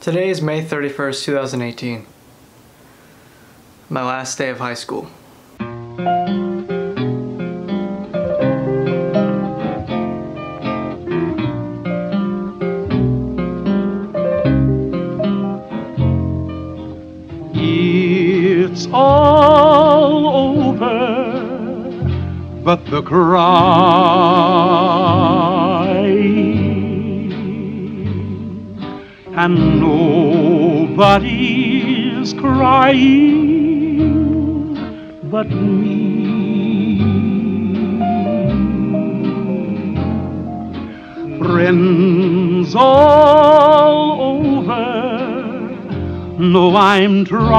Today is May 31st, 2018. My last day of high school. It's all over, but the crying, and nobody's crying but me. Friends all over know I'm trying.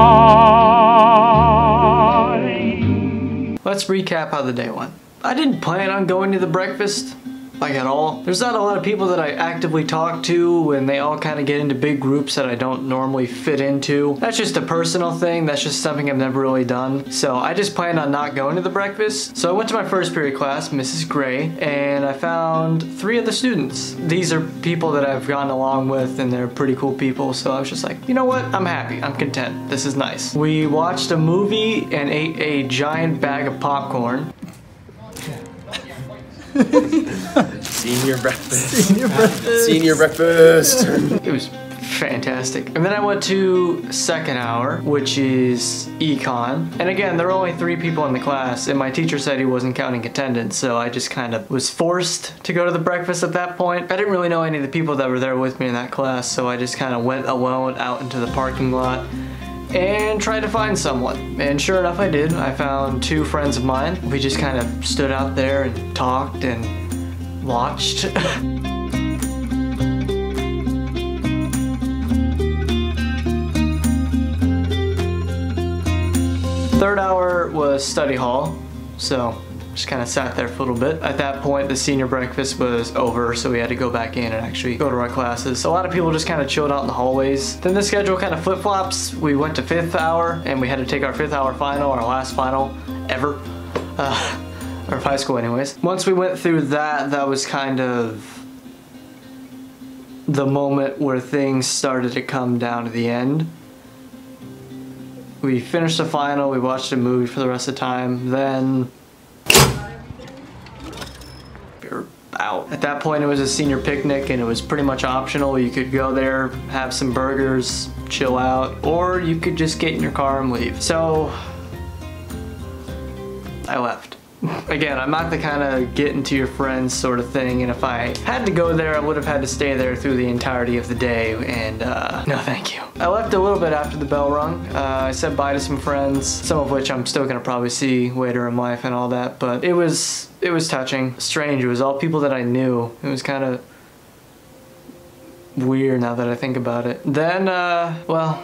Let's recap how the day went. I didn't plan on going to the breakfast, like at all. There's not a lot of people that I actively talk to, and they all kind of get into big groups that I don't normally fit into. That's just a personal thing. That's just something I've never really done. So I just planned on not going to the breakfast. So I went to my first period class, Mrs. Gray, and I found 3 of the students. These are people that I've gotten along with, and they're pretty cool people. So I was just like, you know what? I'm happy. I'm content. This is nice. We watched a movie and ate a giant bag of popcorn. Senior breakfast. Senior breakfast. Senior breakfast. It was fantastic. And then I went to second hour, which is econ. And again, there were only 3 people in the class, and my teacher said he wasn't counting attendance, so I just kind of was forced to go to the breakfast at that point. I didn't really know any of the people that were there with me in that class, so I just kind of went alone out into the parking lot and tried to find someone. And sure enough, I did. I found 2 friends of mine. We just kind of stood out there and talked and watched. Third hour was study hall, so just kind of sat there for a little bit. At that point, the senior breakfast was over, so we had to go back in and actually go to our classes. So a lot of people just kind of chilled out in the hallways. Then the schedule kind of flip-flops. We went to 5th hour, and we had to take our 5th hour final, our last final ever, or high school anyways. Once we went through that, that was kind of the moment where things started to come down to the end. We finished the final, we watched a movie for the rest of the time, then we were out. At that point, it was a senior picnic, and it was pretty much optional. You could go there, have some burgers, chill out, or you could just get in your car and leave. So I left. Again, I'm not the kind of get into your friends sort of thing, and if I had to go there, I would have had to stay there through the entirety of the day, and no thank you. I left a little bit after the bell rung. I said bye to some friends, some of which I'm still gonna probably see later in life and all that, but it was touching, strange. It was all people that I knew. It was kind of weird now that I think about it. Then, well,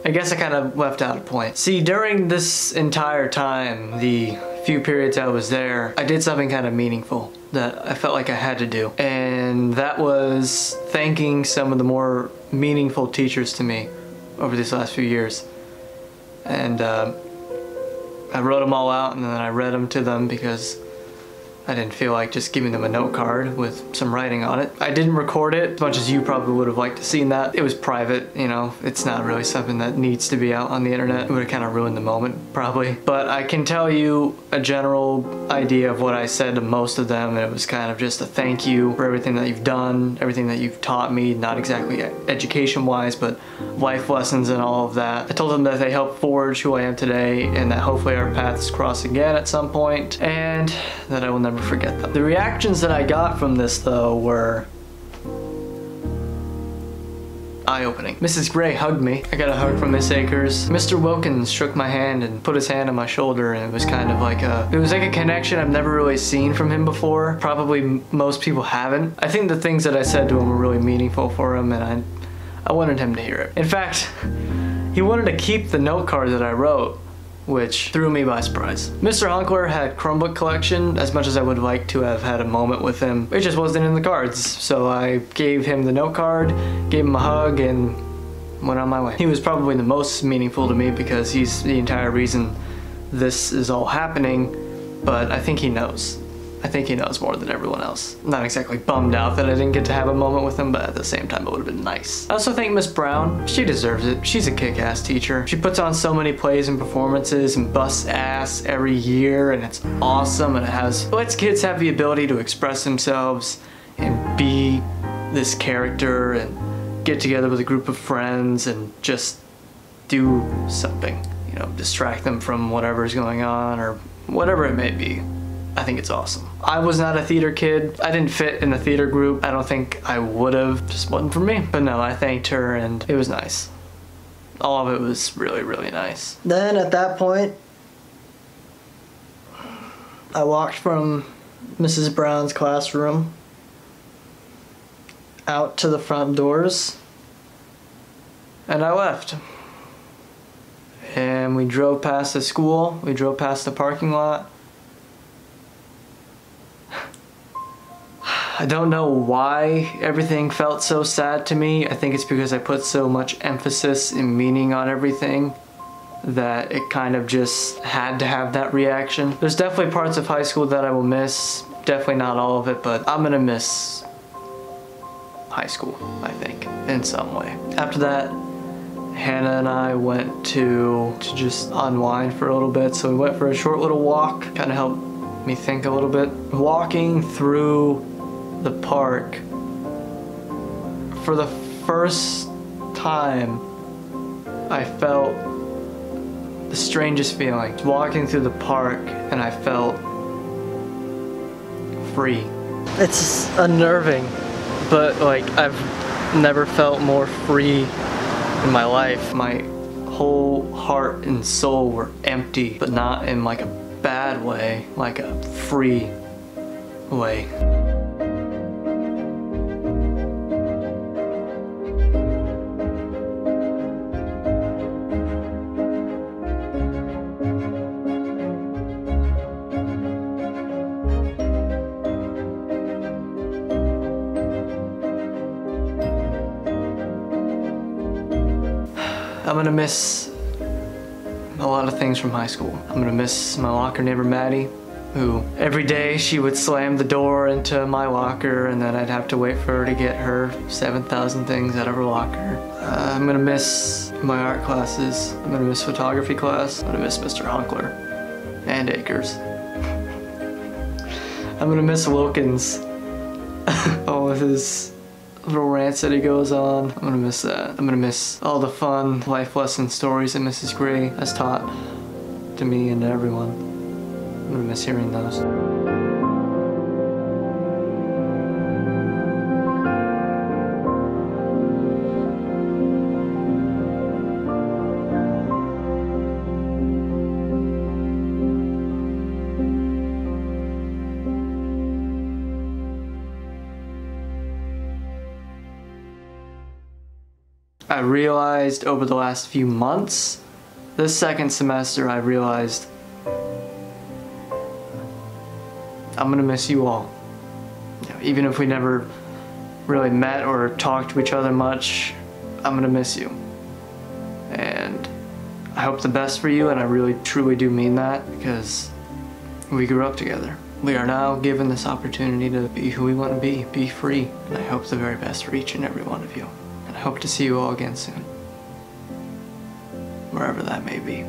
I guess I kind of left out a point. See, during this entire time, the few periods I was there, I did something kind of meaningful that I felt like I had to do. And that was thanking some of the more meaningful teachers to me over these last few years. And I wrote them all out, and then I read them to them because I didn't feel like just giving them a note card with some writing on it. I didn't record it as much as you probably would have liked to seen that. It was private, you know, it's not really something that needs to be out on the internet. It would have kind of ruined the moment, probably. But I can tell you a general idea of what I said to most of them, and it was kind of just a thank you for everything that you've done, everything that you've taught me, not exactly education-wise, but life lessons and all of that. I told them that they helped forge who I am today, and that hopefully our paths cross again at some point, and that I will never forget them. The reactions that I got from this, though, were eye-opening. Mrs. Gray hugged me. I got a hug from Miss Akers. Mr. Wilkins shook my hand and put his hand on my shoulder, and it was kind of like a connection I've never really seen from him before. Probably most people haven't. I think the things that I said to him were really meaningful for him, and I wanted him to hear it. In fact, he wanted to keep the note card that I wrote, which threw me by surprise. Mr. Hunkler had Chromebook collection. As much as I would like to have had a moment with him, it just wasn't in the cards. So I gave him the note card, gave him a hug, and went on my way. He was probably the most meaningful to me because he's the entire reason this is all happening, but I think he knows. I think he knows more than everyone else. Not exactly bummed out that I didn't get to have a moment with him, but at the same time it would have been nice. I also think Miss Brown, she deserves it. She's a kick-ass teacher. She puts on so many plays and performances and busts ass every year, and it's awesome, and lets kids have the ability to express themselves and be this character and get together with a group of friends and just do something, you know, distract them from whatever's going on or whatever it may be. I think it's awesome. I was not a theater kid. I didn't fit in the theater group. I don't think I would have. Just wasn't for me. But no, I thanked her and it was nice. All of it was really, really nice. Then at that point, I walked from Mrs. Brown's classroom out to the front doors and I left. And we drove past the school. We drove past the parking lot. I don't know why everything felt so sad to me. I think it's because I put so much emphasis and meaning on everything that it kind of just had to have that reaction. There's definitely parts of high school that I will miss. Definitely not all of it, but I'm gonna miss high school, I think, in some way. After that, Hannah and I went to just unwind for a little bit. So we went for a short little walk, kind of helped me think a little bit. Walking through the park, for the first time, I felt the strangest feeling. Walking through the park and I felt free. It's unnerving, but like I've never felt more free in my life. My whole heart and soul were empty, but not in like a bad way, like a free way. I'm gonna miss a lot of things from high school. I'm gonna miss my locker neighbor Maddie, who every day she would slam the door into my locker and then I'd have to wait for her to get her 7,000 things out of her locker. I'm gonna miss my art classes. I'm gonna miss photography class. I'm gonna miss Mr. Hunkler and Akers. I'm gonna miss Wilkins. All of his little rants that he goes on. I'm gonna miss that. I'm gonna miss all the fun life lesson stories that Mrs. Gray has taught to me and to everyone. I'm gonna miss hearing those. I realized over the last few months, this second semester, I realized I'm gonna miss you all. You know, even if we never really met or talked to each other much, I'm gonna miss you. And I hope the best for you, and I really truly do mean that, because we grew up together. We are now given this opportunity to be who we want to be free, and I hope the very best for each and every one of you. And I hope to see you all again soon, wherever that may be.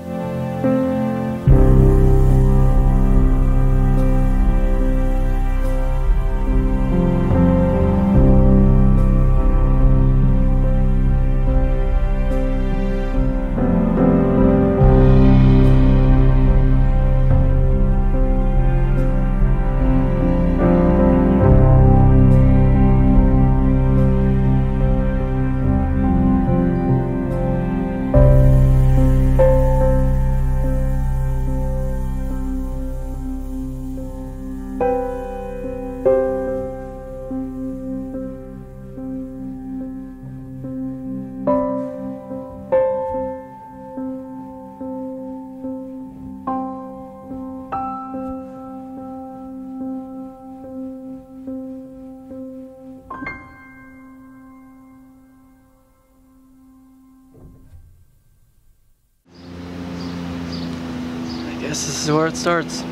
I guess this is where it starts.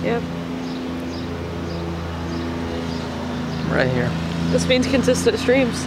Yep. Right here. This means consistent streams.